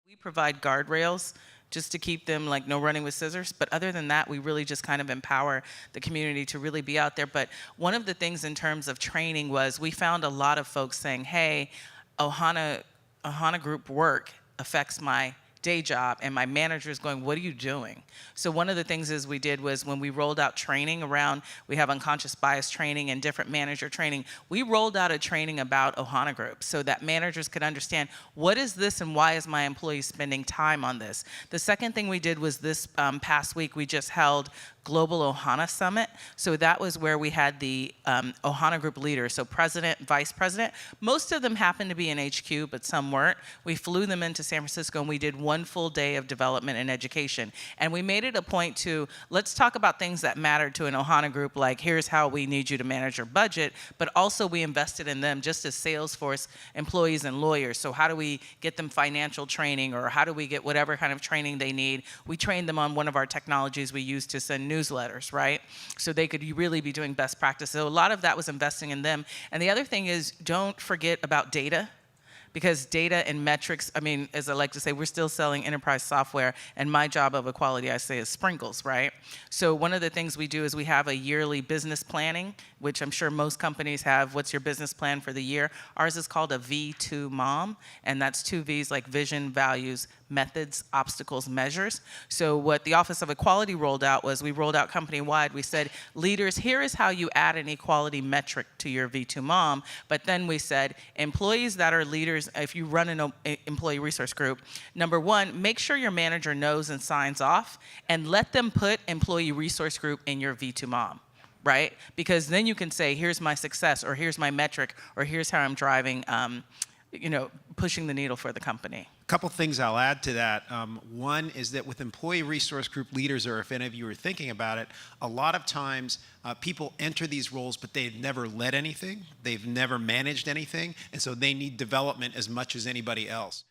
We provide guardrails just to keep them like no running with scissors. But other than that, we really just kind of empower the community to really be out there. But one of the things in terms of training was we found a lot of folks saying, hey, Ohana Group work affects my day job, and my manager is going, what are you doing? So one of the things is we did was when we rolled out training around, we have unconscious bias training and different manager training, we rolled out a training about Ohana Group so that managers could understand what is this and why is my employee spending time on this. The second thing we did was this past week we just held Global Ohana Summit. So that was where we had the Ohana Group leaders, so president, vice president. Most of them happened to be in HQ, but some weren't. We flew them into San Francisco and we did one full day of development and education. And we made it a point to, let's talk about things that matter to an Ohana Group, like here's how we need you to manage your budget, but also we invested in them just as Salesforce employees and lawyers. So how do we get them financial training, or how do we get whatever kind of training they need? We trained them on one of our technologies we use to send newsletters, right? So they could really be doing best practice. So a lot of that was investing in them. And the other thing is, don't forget about data, because data and metrics, I mean, as I like to say, we're still selling enterprise software, and my job of equality, I say, is sprinkles, right? So one of the things we do is we have a yearly business planning, which I'm sure most companies have. What's your business plan for the year? Ours is called a V2 MOM, and that's two V's, like vision, values, methods, obstacles, measures. So what the Office of Equality rolled out was we rolled out company-wide. We said, leaders, here is how you add an equality metric to your V2 MOM. But then we said, employees that are leaders, if you run an employee resource group, number one, make sure your manager knows and signs off, and let them put employee resource group in your V2 MOM. Right? Because then you can say, here's my success, or here's my metric, or here's how I'm driving, pushing the needle for the company. Couple things I'll add to that. One is that with employee resource group leaders, or if any of you are thinking about it, a lot of times people enter these roles, but they've never led anything, they've never managed anything, and so they need development as much as anybody else.